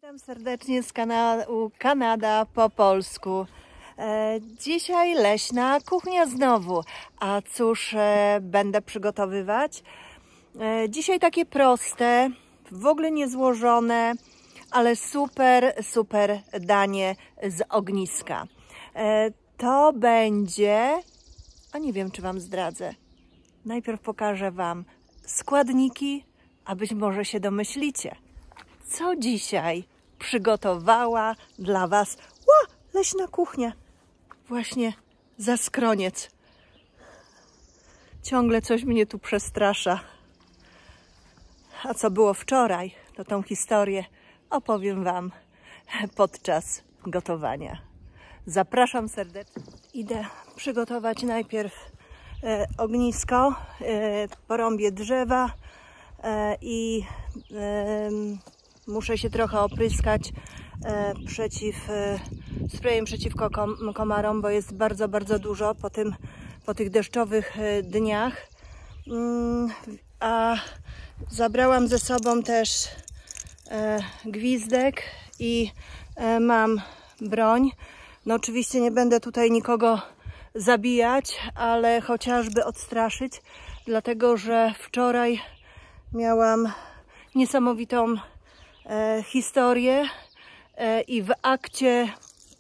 Witam serdecznie z kanału Kanada po polsku. Dzisiaj leśna kuchnia znowu. A cóż będę przygotowywać? Dzisiaj takie proste, w ogóle niezłożone, ale super danie z ogniska. To będzie... A nie wiem, czy Wam zdradzę. Najpierw pokażę Wam składniki, a być może się domyślicie, co dzisiaj przygotowała dla Was leśna kuchnia. Właśnie za skroniec. Ciągle coś mnie tu przestrasza. A co było wczoraj, to tą historię opowiem Wam podczas gotowania. Zapraszam serdecznie. Idę przygotować najpierw ognisko, porąbię drzewa i muszę się trochę opryskać sprayem przeciwko komarom, bo jest bardzo dużo po tych deszczowych dniach. A zabrałam ze sobą też gwizdek i mam broń. No oczywiście nie będę tutaj nikogo zabijać, ale chociażby odstraszyć, dlatego że wczoraj miałam niesamowitą historię i w akcie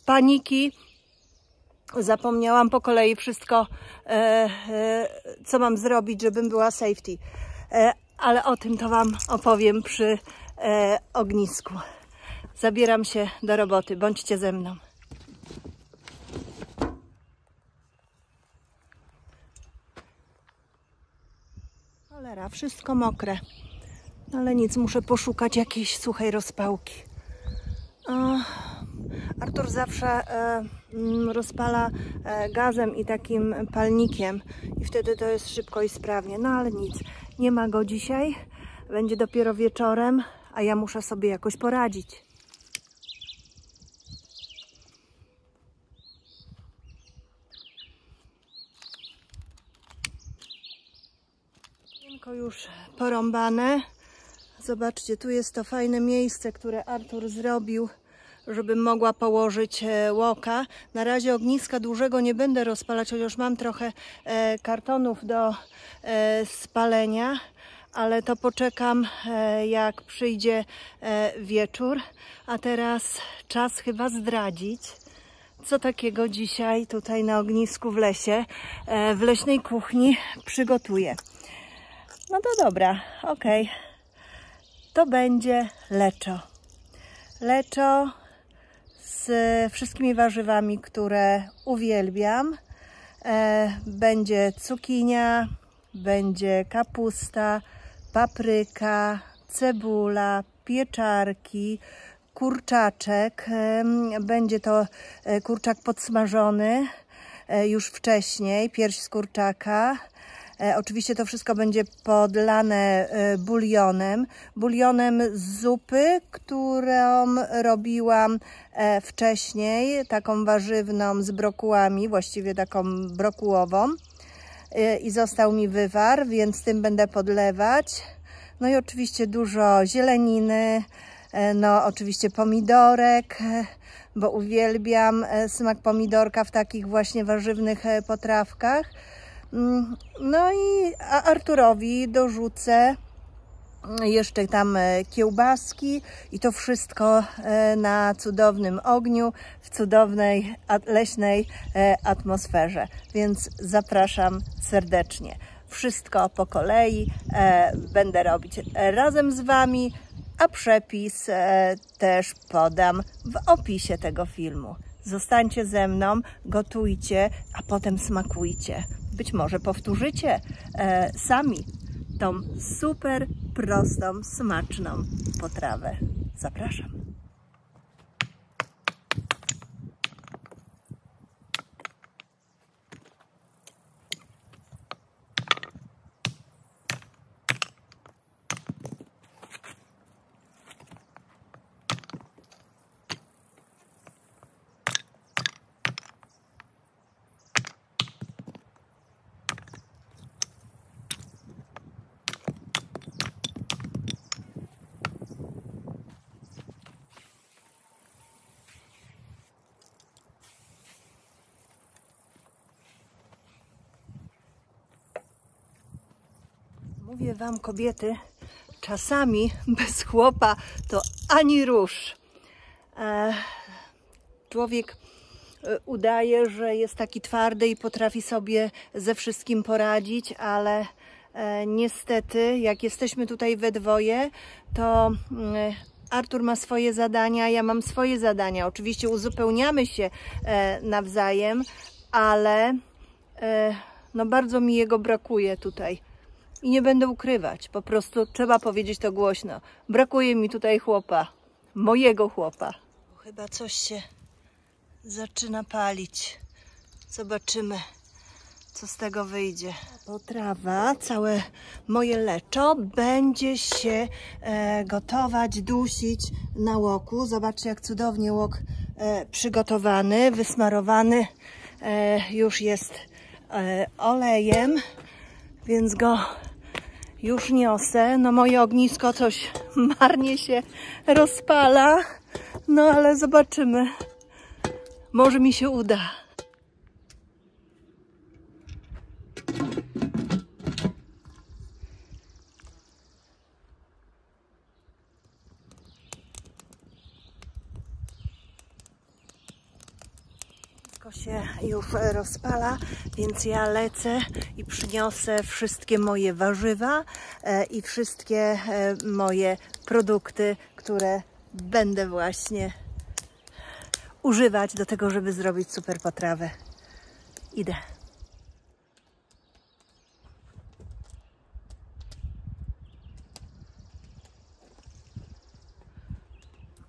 paniki zapomniałam po kolei wszystko, co mam zrobić, żebym była safety. Ale o tym to Wam opowiem przy ognisku. Zabieram się do roboty. Bądźcie ze mną. Cholera, wszystko mokre. Ale nic, muszę poszukać jakiejś suchej rozpałki. Artur zawsze rozpala gazem i takim palnikiem i wtedy to jest szybko i sprawnie. No ale nic, nie ma go dzisiaj. Będzie dopiero wieczorem, a ja muszę sobie jakoś poradzić. Okienko już porąbane. Zobaczcie, tu jest to fajne miejsce, które Artur zrobił, żebym mogła położyć łoka. Na razie ogniska dużego nie będę rozpalać, chociaż mam trochę kartonów do spalenia, ale to poczekam, jak przyjdzie wieczór. A teraz czas chyba zdradzić, co takiego dzisiaj tutaj na ognisku w lesie, w leśnej kuchni przygotuję. No to dobra, okej. To będzie leczo. Leczo z wszystkimi warzywami, które uwielbiam. Będzie cukinia, będzie kapusta, papryka, cebula, pieczarki, kurczaczek. Będzie to kurczak podsmażony już wcześniej, pierś z kurczaka. Oczywiście to wszystko będzie podlane bulionem z zupy, którą robiłam wcześniej, taką warzywną z brokułami, właściwie taką brokułową. I został mi wywar, więc tym będę podlewać. No i oczywiście dużo zieleniny, no oczywiście pomidorek, bo uwielbiam smak pomidorka w takich właśnie warzywnych potrawkach. No i Arturowi dorzucę jeszcze tam kiełbaski i to wszystko na cudownym ogniu, w cudownej leśnej atmosferze. Więc zapraszam serdecznie. Wszystko po kolei będę robić razem z Wami, a przepis też podam w opisie tego filmu. Zostańcie ze mną, gotujcie, a potem smakujcie. Być może powtórzycie sami tą super prostą, smaczną potrawę. Zapraszam. Mówię wam, kobiety, czasami bez chłopa to ani rusz. Człowiek udaje, że jest taki twardy i potrafi sobie ze wszystkim poradzić, ale niestety, jak jesteśmy tutaj we dwoje, to Artur ma swoje zadania, ja mam swoje zadania. Oczywiście uzupełniamy się nawzajem, ale no bardzo mi jego brakuje tutaj. I nie będę ukrywać, po prostu trzeba powiedzieć to głośno. Brakuje mi tutaj chłopa, mojego chłopa. Chyba coś się zaczyna palić. Zobaczymy, co z tego wyjdzie. Potrawa, całe moje leczo będzie się gotować, dusić na łoku. Zobaczcie, jak cudownie łok przygotowany, wysmarowany już jest olejem, więc go już niosę. No moje ognisko coś marnie się rozpala, no ale zobaczymy. Może mi się uda. Wszystko się już rozpala, więc ja lecę i przyniosę wszystkie moje warzywa i wszystkie moje produkty, które będę właśnie używać do tego, żeby zrobić super potrawę. Idę.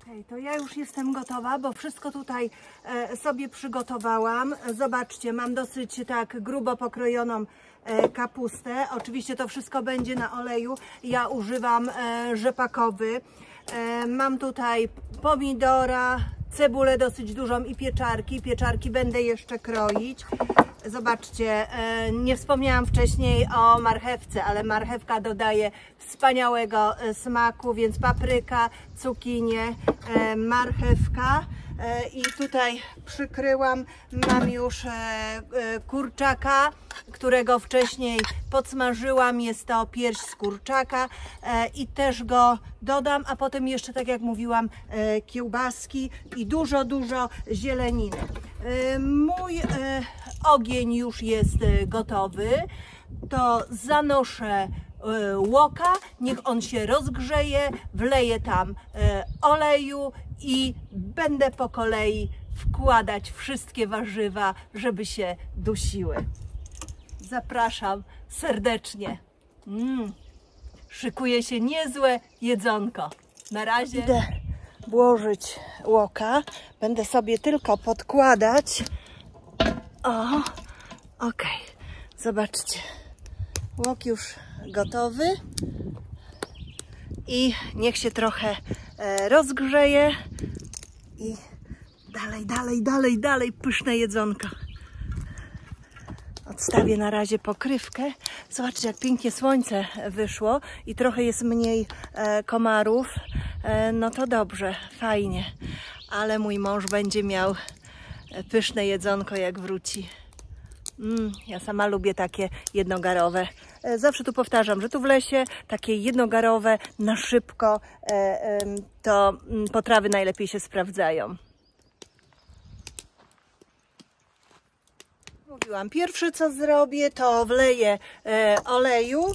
Okej, to ja już jestem gotowa, bo wszystko tutaj sobie przygotowałam. Zobaczcie, mam dosyć tak grubo pokrojoną kapustę. Oczywiście to wszystko będzie na oleju. Ja używam rzepakowy. Mam tutaj pomidora, cebulę dosyć dużą i pieczarki. Pieczarki będę jeszcze kroić. Zobaczcie, nie wspomniałam wcześniej o marchewce, ale marchewka dodaje wspaniałego smaku, więc papryka, cukinie, marchewka. I tutaj przykryłam, mam już kurczaka, którego wcześniej podsmażyłam, jest to pierś z kurczaka i też go dodam, a potem jeszcze, tak jak mówiłam, kiełbaski i dużo zieleniny. Mój ogień już jest gotowy, to zanoszę łoka, niech on się rozgrzeje, wleję tam oleju i będę po kolei wkładać wszystkie warzywa, żeby się dusiły. Zapraszam serdecznie. Szykuje się niezłe jedzonko. Na razie idę włożyć łoka. Będę sobie tylko podkładać. O, okej. Zobaczcie. Łok już gotowy. I niech się trochę rozgrzeje. I dalej pyszne jedzonko. Odstawię na razie pokrywkę. Zobaczcie, jak pięknie słońce wyszło i trochę jest mniej komarów. No to dobrze, fajnie. Ale mój mąż będzie miał pyszne jedzonko, jak wróci. Ja sama lubię takie jednogarowe. Zawsze tu powtarzam, że tu w lesie takie jednogarowe na szybko to potrawy najlepiej się sprawdzają. Mówiłam, pierwsze co zrobię, to wleję oleju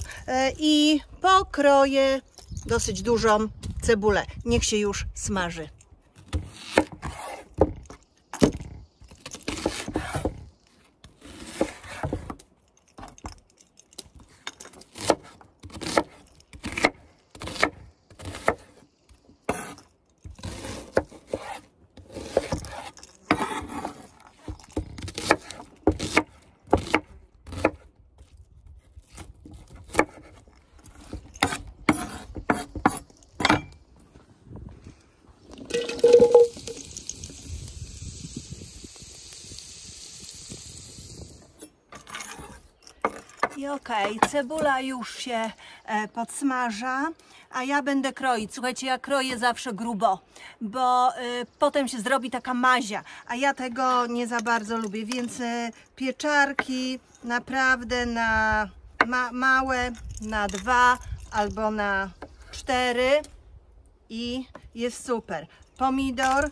i pokroję dosyć dużą cebulę. Niech się już smaży. I okej, cebula już się podsmaża, a ja będę kroić. Słuchajcie, ja kroję zawsze grubo, bo potem się zrobi taka mazia, a ja tego nie za bardzo lubię, więc pieczarki naprawdę na małe na 2 albo na 4 i jest super. Pomidor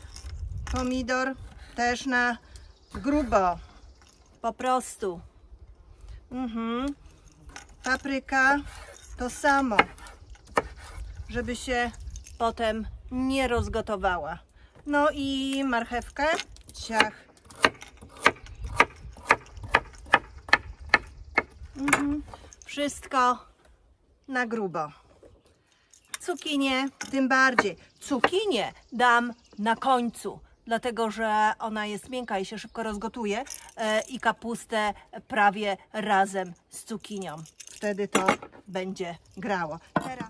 też na grubo, po prostu. Papryka to samo, żeby się potem nie rozgotowała. No i marchewkę, ciach. Wszystko na grubo. Cukinię tym bardziej. Cukinię dam na końcu, dlatego że ona jest miękka i się szybko rozgotuje, i kapustę prawie razem z cukinią. Wtedy to będzie grało. Teraz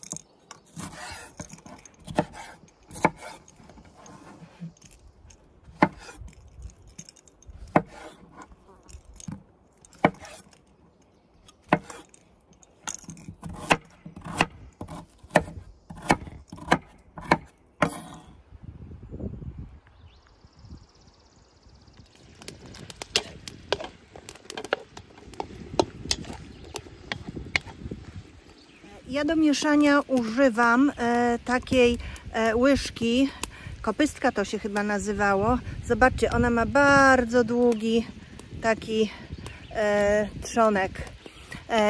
ja do mieszania używam takiej łyżki, kopystka to się chyba nazywało. Zobaczcie, ona ma bardzo długi taki trzonek.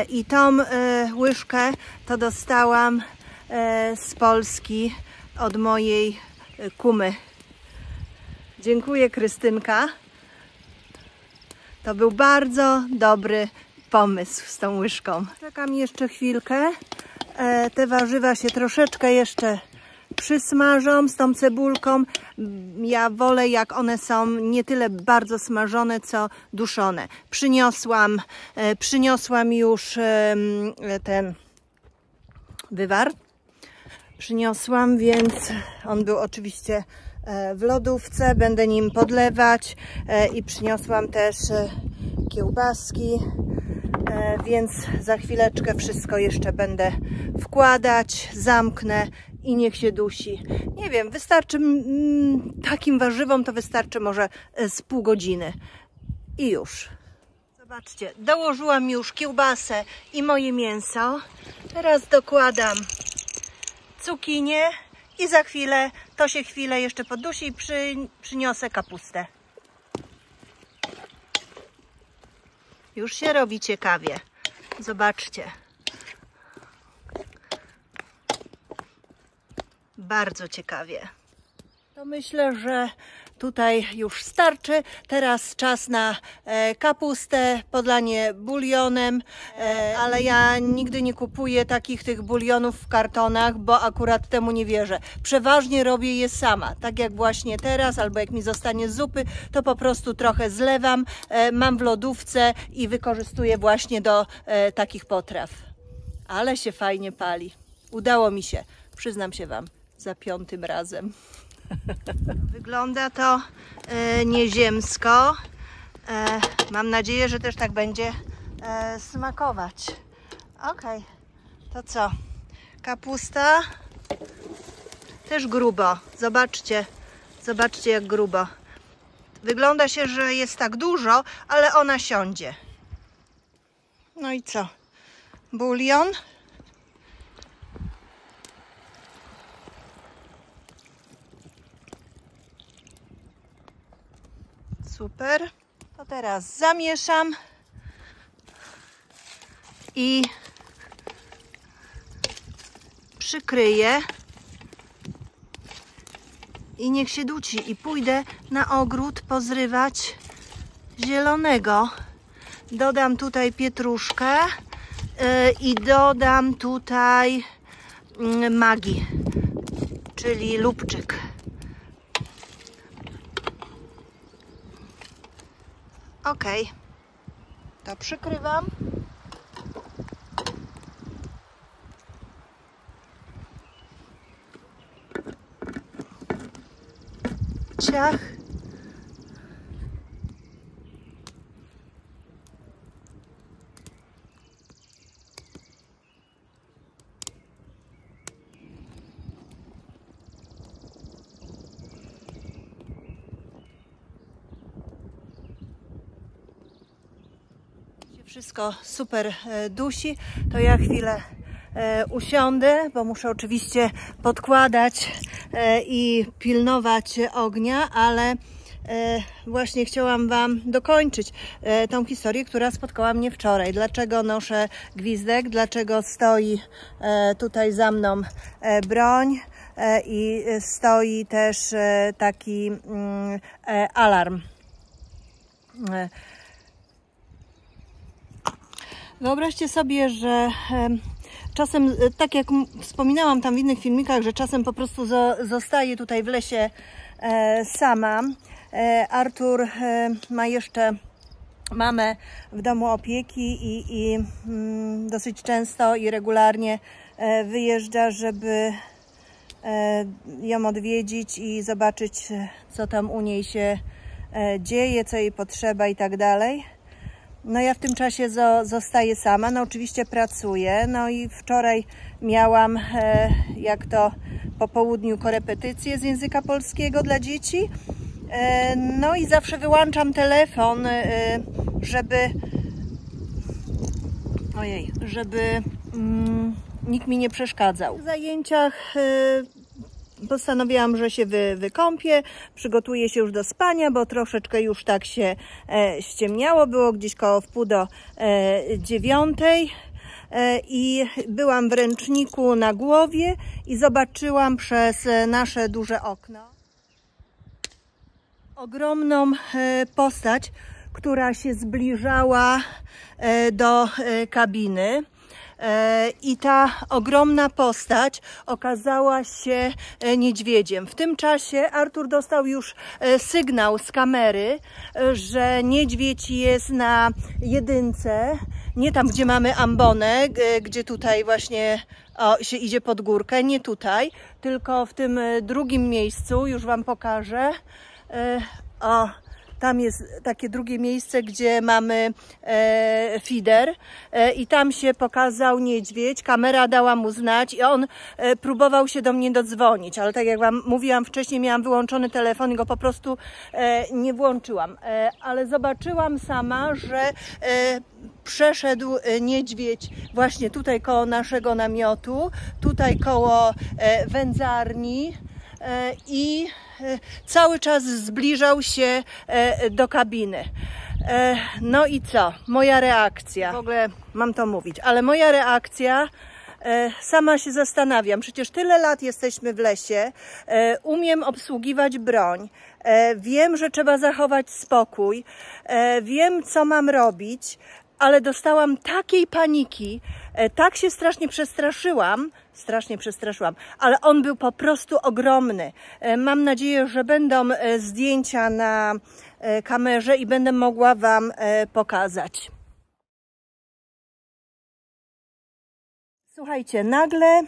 I tą łyżkę to dostałam z Polski od mojej kumy. Dziękuję, Krystynka. To był bardzo dobry pomysł z tą łyżką. Czekam jeszcze chwilkę. Te warzywa się troszeczkę jeszcze przysmażą z tą cebulką. Ja wolę, jak one są nie tyle bardzo smażone, co duszone. Przyniosłam już ten wywar. Przyniosłam, więc on był oczywiście w lodówce. Będę nim podlewać i przyniosłam też kiełbaski, więc za chwileczkę wszystko jeszcze będę wkładać, zamknę i niech się dusi. Nie wiem, wystarczy takim warzywom, to wystarczy może z pół godziny i już. Zobaczcie, dołożyłam już kiełbasę i moje mięso. Teraz dokładam cukinię i za chwilę, to się chwilę jeszcze podusi i przyniosę kapustę. Już się robi ciekawie. Zobaczcie. Bardzo ciekawie. To myślę, że tutaj już starczy. Teraz czas na kapustę, podlanie bulionem, ale ja nigdy nie kupuję tych bulionów w kartonach, bo akurat temu nie wierzę. Przeważnie robię je sama, tak jak właśnie teraz, albo jak mi zostanie z zupy, to po prostu trochę zlewam, mam w lodówce i wykorzystuję właśnie do takich potraw. Ale się fajnie pali. Udało mi się, przyznam się Wam, za 5. razem. Wygląda to nieziemsko. Mam nadzieję, że też tak będzie smakować. Ok, to co? Kapusta też grubo. Zobaczcie, zobaczcie jak grubo. Wygląda się, że jest tak dużo, ale ona siądzie. No i co? Bulion. Super. To teraz zamieszam i przykryję i niech się duci. I pójdę na ogród pozrywać zielonego. Dodam tutaj pietruszkę i dodam tutaj Maggi, czyli lubczyk. Ok, to przykrywam. Ciach. wszystko super dusi, to ja chwilę usiądę, bo muszę oczywiście podkładać i pilnować ognia, ale właśnie chciałam Wam dokończyć tą historię, która spotkała mnie wczoraj. Dlaczego noszę gwizdek, dlaczego stoi tutaj za mną broń i stoi też taki alarm. Wyobraźcie sobie, że czasem, tak jak wspominałam tam w innych filmikach, że czasem po prostu zostaję tutaj w lesie sama. Artur ma jeszcze mamę w domu opieki i dosyć często i regularnie wyjeżdża, żeby ją odwiedzić i zobaczyć, co tam u niej się dzieje, co jej potrzeba i tak dalej. No ja w tym czasie zostaję sama, no oczywiście pracuję, no i wczoraj miałam, jak to po południu, korepetycje z języka polskiego dla dzieci. No i zawsze wyłączam telefon, żeby nikt mi nie przeszkadzał. W zajęciach postanowiłam, że się wykąpię, przygotuję się już do spania, bo troszeczkę już tak się ściemniało, było gdzieś koło 8:30 i byłam w ręczniku na głowie i zobaczyłam przez nasze duże okno ogromną postać, która się zbliżała do kabiny. I ta ogromna postać okazała się niedźwiedziem. W tym czasie Artur dostał już sygnał z kamery, że niedźwiedź jest na 1, nie tam, gdzie mamy ambonę, gdzie tutaj właśnie się idzie pod górkę, nie tutaj, tylko w tym drugim miejscu, już Wam pokażę. Tam jest takie drugie miejsce, gdzie mamy feeder i tam się pokazał niedźwiedź, kamera dała mu znać i on próbował się do mnie dodzwonić, ale tak jak Wam mówiłam wcześniej, miałam wyłączony telefon i go po prostu nie włączyłam, ale zobaczyłam sama, że przeszedł niedźwiedź właśnie tutaj koło naszego namiotu, tutaj koło wędzarni i cały czas zbliżał się do kabiny. No i co? Moja reakcja. W ogóle mam to mówić, ale moja reakcja, sama się zastanawiam. Przecież tyle lat jesteśmy w lesie, umiem obsługiwać broń, wiem, że trzeba zachować spokój, wiem, co mam robić, ale dostałam takiej paniki, tak się strasznie przestraszyłam, ale on był po prostu ogromny. Mam nadzieję, że będą zdjęcia na kamerze i będę mogła Wam pokazać. Słuchajcie, nagle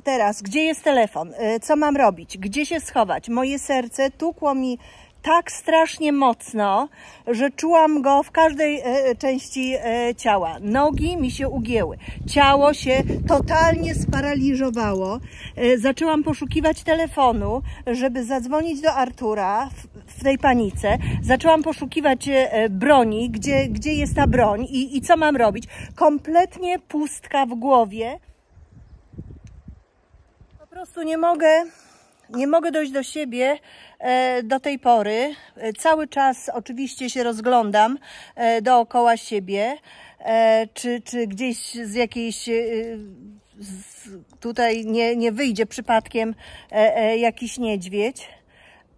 teraz, gdzie jest telefon? Co mam robić? Gdzie się schować? Moje serce tukło mi tak strasznie mocno, że czułam go w każdej części ciała. Nogi mi się ugięły. Ciało się totalnie sparaliżowało. Zaczęłam poszukiwać telefonu, żeby zadzwonić do Artura w tej panice. Zaczęłam poszukiwać broni, gdzie jest ta broń i co mam robić. Kompletnie pustka w głowie. Po prostu nie mogę dojść do siebie do tej pory. Cały czas oczywiście się rozglądam dookoła siebie, czy gdzieś z jakiejś tutaj nie wyjdzie przypadkiem jakiś niedźwiedź,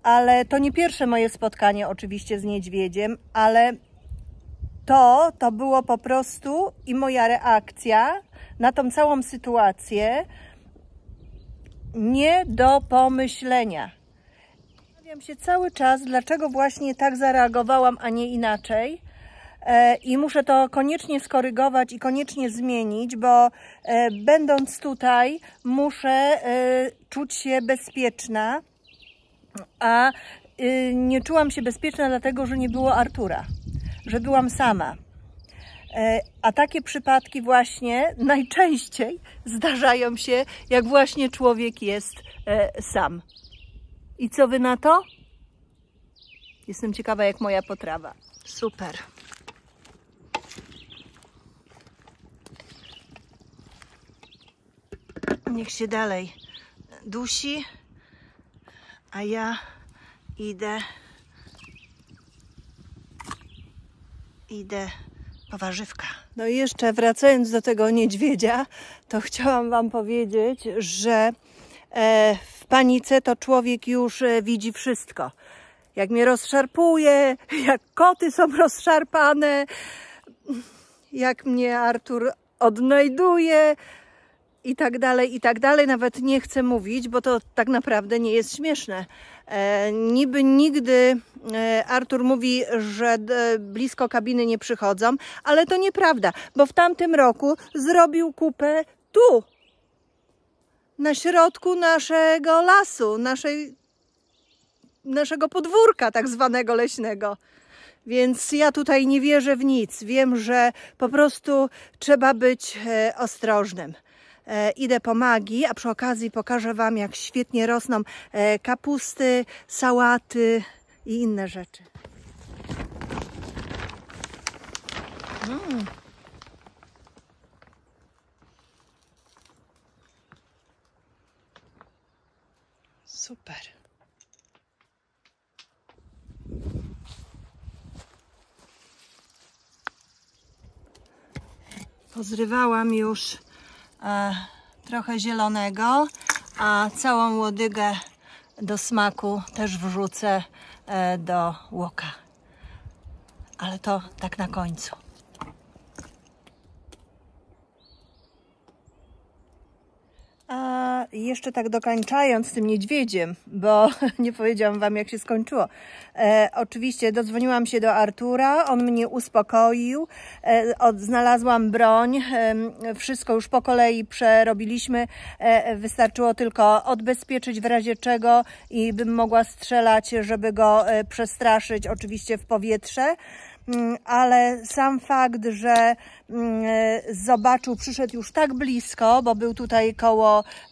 ale to nie pierwsze moje spotkanie oczywiście z niedźwiedziem, ale to było po prostu i moja reakcja na tą całą sytuację nie do pomyślenia. Zastanawiam się cały czas, dlaczego właśnie tak zareagowałam, a nie inaczej. I muszę to koniecznie skorygować i koniecznie zmienić, bo będąc tutaj muszę czuć się bezpieczna, a nie czułam się bezpieczna dlatego, że nie było Artura, że byłam sama. A takie przypadki właśnie najczęściej zdarzają się, jak właśnie człowiek jest sam. I co Wy na to? Jestem ciekawa, jak moja potrawa. Super. niech się dalej dusi, a ja idę po warzywka. No i jeszcze wracając do tego niedźwiedzia, to chciałam wam powiedzieć, że w panice to człowiek już widzi wszystko. Jak mnie rozszarpuje, jak koty są rozszarpane, jak mnie Artur odnajduje i tak dalej, i tak dalej. Nawet nie chcę mówić, bo to tak naprawdę nie jest śmieszne. Niby nigdy Artur mówi, że blisko kabiny nie przychodzą, ale to nieprawda, bo w tamtym roku zrobił kupę tu, na środku naszego lasu, naszego podwórka tak zwanego leśnego. Więc ja tutaj nie wierzę w nic. Wiem, że po prostu trzeba być ostrożnym. Idę po magii, a przy okazji pokażę wam, jak świetnie rosną kapusty, sałaty i inne rzeczy. Super. Pozrywałam już trochę zielonego, a całą łodygę do smaku też wrzucę do łoka. Ale to tak na końcu. A jeszcze tak dokończając tym niedźwiedziem, bo nie powiedziałam wam, jak się skończyło. Oczywiście dodzwoniłam się do Artura, on mnie uspokoił, znalazłam broń, wszystko już po kolei przerobiliśmy, wystarczyło tylko odbezpieczyć w razie czego i bym mogła strzelać, żeby go przestraszyć, oczywiście w powietrze. Ale sam fakt, że zobaczył, przyszedł już tak blisko, bo był tutaj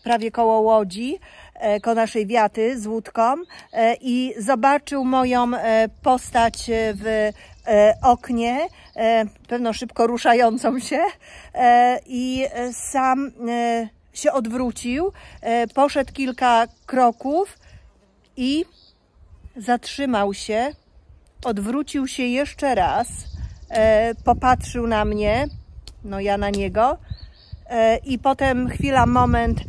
prawie koło łodzi, koło naszej wiaty z łódką i zobaczył moją postać w oknie, pewno szybko ruszającą się i sam się odwrócił, poszedł kilka kroków i zatrzymał się. Odwrócił się jeszcze raz, popatrzył na mnie, no ja na niego i potem moment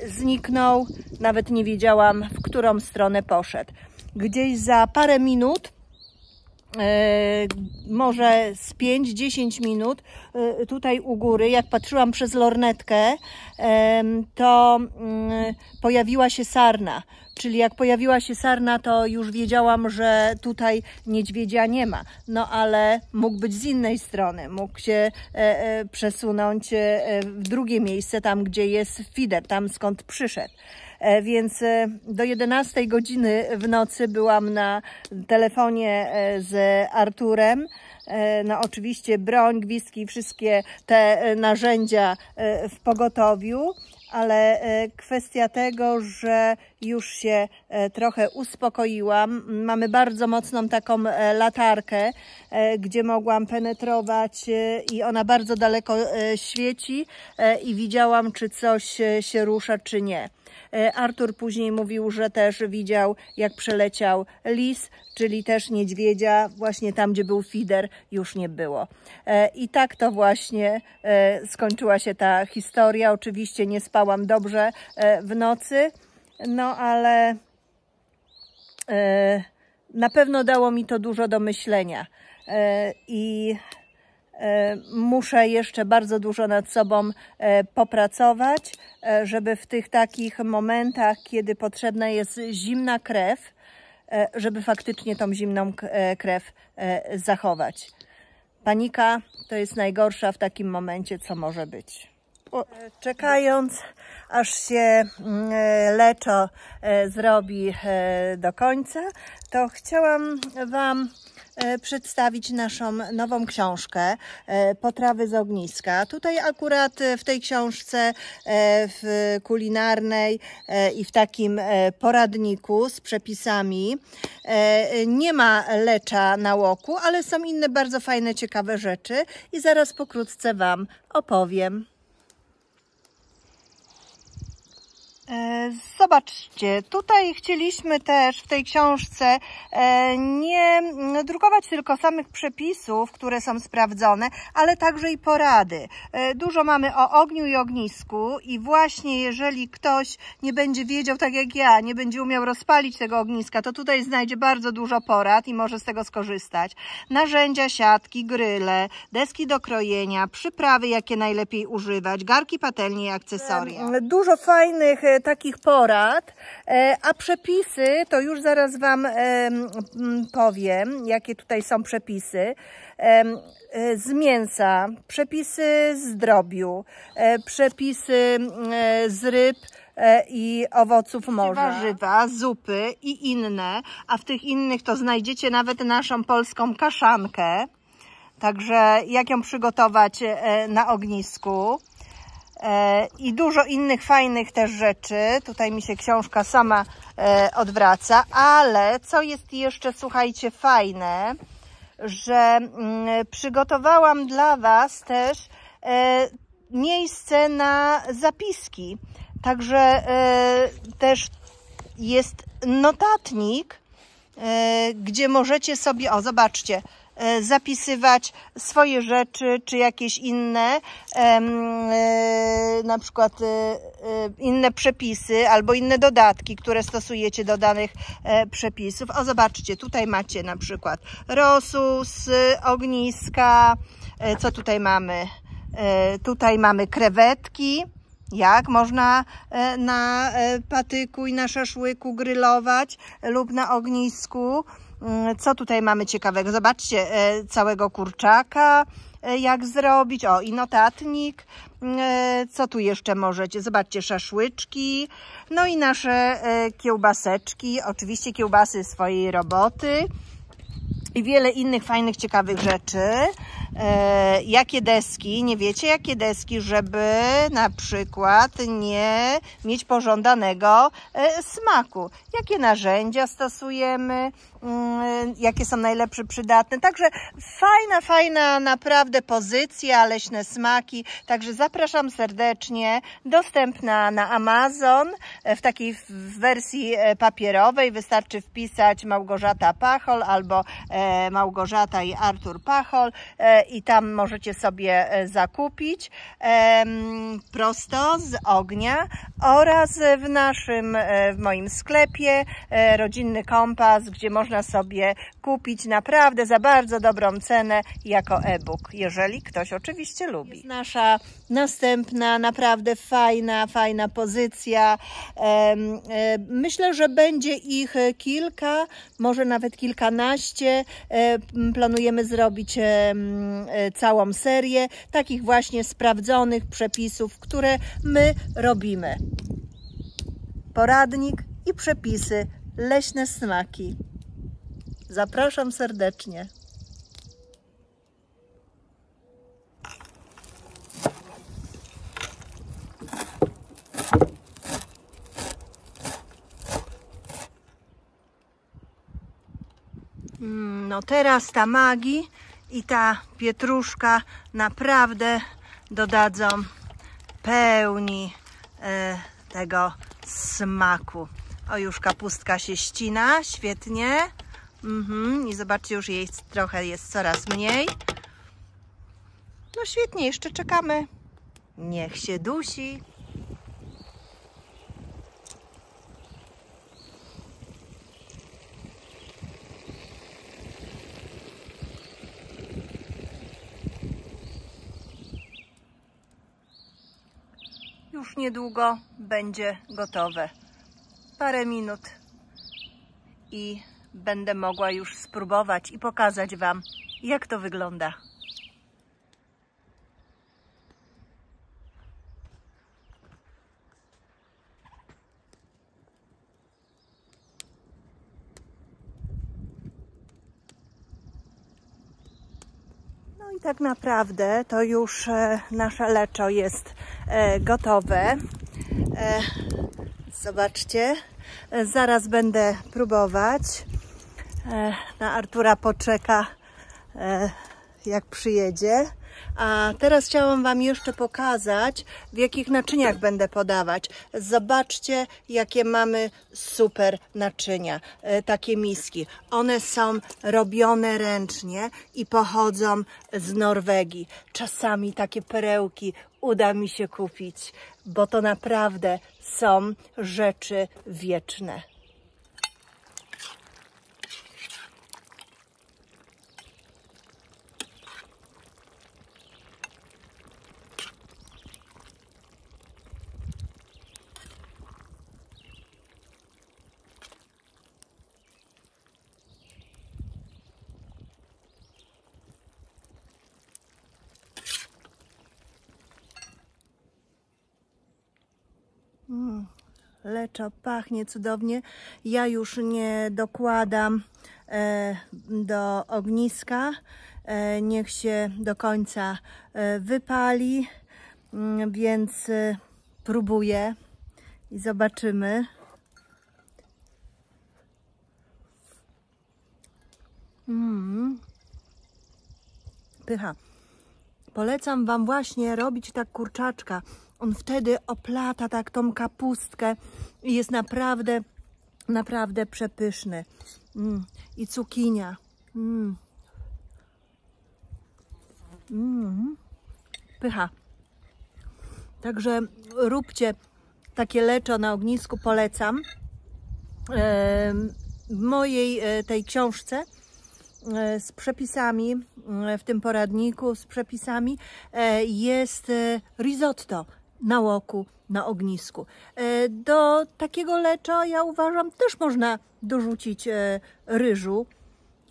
zniknął, nawet nie wiedziałam, w którą stronę poszedł. Gdzieś za parę minut, może z 5-10 minut tutaj u góry, jak patrzyłam przez lornetkę, to pojawiła się sarna. Czyli jak pojawiła się sarna, to już wiedziałam, że tutaj niedźwiedzia nie ma. No ale mógł być z innej strony. Mógł się przesunąć w drugie miejsce, tam gdzie jest feeder, tam skąd przyszedł. Więc do 11 godziny w nocy byłam na telefonie z Arturem. No oczywiście broń, gwizdki, wszystkie te narzędzia w pogotowiu, ale kwestia tego, że już się trochę uspokoiłam. Mamy bardzo mocną taką latarkę, gdzie mogłam penetrować i ona bardzo daleko świeci i widziałam, czy coś się rusza, czy nie. Artur później mówił, że też widział, jak przeleciał lis, czyli też niedźwiedzia, właśnie tam, gdzie był feeder, już nie było. I tak to właśnie skończyła się ta historia. Oczywiście nie spałam dobrze w nocy, no ale na pewno dało mi to dużo do myślenia i muszę jeszcze bardzo dużo nad sobą popracować, żeby w tych takich momentach, kiedy potrzebna jest zimna krew, żeby faktycznie tą zimną krew zachować. Panika to jest najgorsza w takim momencie, co może być. Czekając, aż się leczo zrobi do końca, to chciałam wam przedstawić naszą nową książkę Potrawy z ogniska. Tutaj akurat w tej książce w kulinarnej i w takim poradniku z przepisami nie ma lecza na łoku, ale są inne bardzo fajne, ciekawe rzeczy i zaraz pokrótce wam opowiem. Zobaczcie, tutaj chcieliśmy też w tej książce nie drukować tylko samych przepisów, które są sprawdzone, ale także i porady. Dużo mamy o ogniu i ognisku i właśnie jeżeli ktoś nie będzie wiedział, tak jak ja, nie będzie umiał rozpalić tego ogniska, to tutaj znajdzie bardzo dużo porad i może z tego skorzystać. Narzędzia, siatki, gryle, deski do krojenia, przyprawy, jakie najlepiej używać, garki, patelnie i akcesoria. Dużo fajnych takich porad, a przepisy to już zaraz Wam powiem, jakie tutaj są przepisy. Z mięsa, przepisy z drobiu, przepisy z ryb i owoców morza, warzywa, zupy i inne, a w tych innych to znajdziecie nawet naszą polską kaszankę, także jak ją przygotować na ognisku. I dużo innych fajnych też rzeczy. Tutaj mi się książka sama odwraca, ale co jest jeszcze, słuchajcie, fajne, że przygotowałam dla Was też miejsce na zapiski. Także też jest notatnik, gdzie możecie sobie, o zobaczcie, zapisywać swoje rzeczy, czy jakieś inne, na przykład inne przepisy albo inne dodatki, które stosujecie do danych przepisów. O, zobaczcie, tutaj macie na przykład rosół z ogniska. Co tutaj mamy? Tutaj mamy krewetki. Jak można na patyku i na szaszłyku grillować lub na ognisku. Co tutaj mamy ciekawego? Zobaczcie, całego kurczaka, jak zrobić. O, i notatnik. Co tu jeszcze możecie? Zobaczcie, szaszłyczki. No i nasze kiełbaseczki. Oczywiście kiełbasy swojej roboty. I wiele innych fajnych, ciekawych rzeczy. Jakie deski? Nie wiecie, jakie deski, żeby na przykład nie mieć pożądanego smaku. Jakie narzędzia stosujemy? Jakie są najlepsze, przydatne. Także fajna naprawdę pozycja, leśne smaki. Także zapraszam serdecznie. Dostępna na Amazon w takiej wersji papierowej. Wystarczy wpisać Małgorzata Pachol albo Małgorzata i Artur Pachol i tam możecie sobie zakupić prosto z ognia oraz w moim sklepie Rodzinny Kompas, gdzie można sobie kupić naprawdę za bardzo dobrą cenę jako e-book, jeżeli ktoś oczywiście lubi. Jest nasza następna naprawdę fajna pozycja. Myślę, że będzie ich kilka, może nawet kilkanaście. Planujemy zrobić całą serię takich właśnie sprawdzonych przepisów, które my robimy. Poradnik i przepisy, leśne smaki. Zapraszam serdecznie. No teraz ta Magi i ta pietruszka naprawdę dodadzą pełni tego smaku. O, już kapustka się ścina, świetnie. I zobaczcie, już jej trochę jest coraz mniej. No świetnie, jeszcze czekamy. Niech się dusi. Już niedługo będzie gotowe. Parę minut i będę mogła już spróbować i pokazać Wam, jak to wygląda. No i tak naprawdę to już nasze leczo jest gotowe. Zobaczcie, zaraz będę próbować. Na Artura poczeka, jak przyjedzie. A teraz chciałam Wam jeszcze pokazać, w jakich naczyniach będę podawać. Zobaczcie, jakie mamy super naczynia, takie miski. One są robione ręcznie i pochodzą z Norwegii. Czasami takie perełki uda mi się kupić, bo to naprawdę są rzeczy wieczne. Leczo pachnie cudownie. Ja już nie dokładam do ogniska. Niech się do końca wypali, więc próbuję i zobaczymy. Pycha. Polecam Wam właśnie robić tak kurczaczka. On wtedy oplata tak tą kapustkę i jest naprawdę, naprawdę przepyszny. I cukinia. Pycha. Także róbcie takie leczo na ognisku, polecam. W mojej tej książce z przepisami, w tym poradniku z przepisami jest risotto na łoku, na ognisku. Do takiego leczo, ja uważam, też można dorzucić ryżu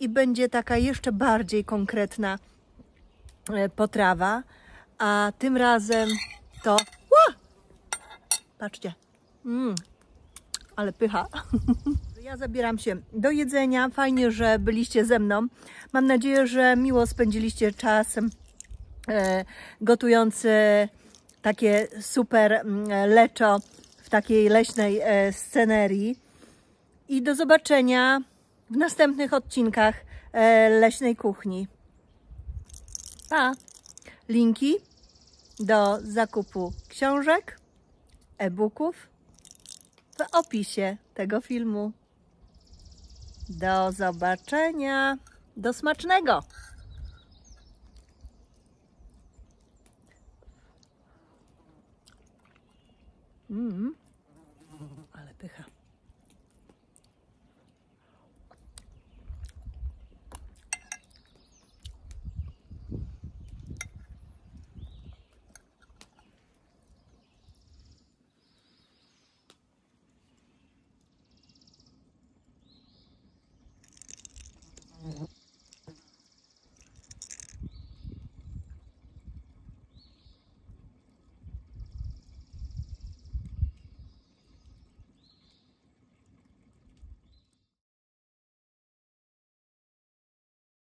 i będzie taka jeszcze bardziej konkretna potrawa. A tym razem to... Patrzcie, ale pycha. Ja zabieram się do jedzenia. Fajnie, że byliście ze mną. Mam nadzieję, że miło spędziliście czas gotując takie super leczo w takiej leśnej scenerii. I do zobaczenia w następnych odcinkach Leśnej Kuchni. Pa! Linki do zakupu książek, e-booków w opisie tego filmu. Do zobaczenia. Do smacznego. Ale pycha. Mhm.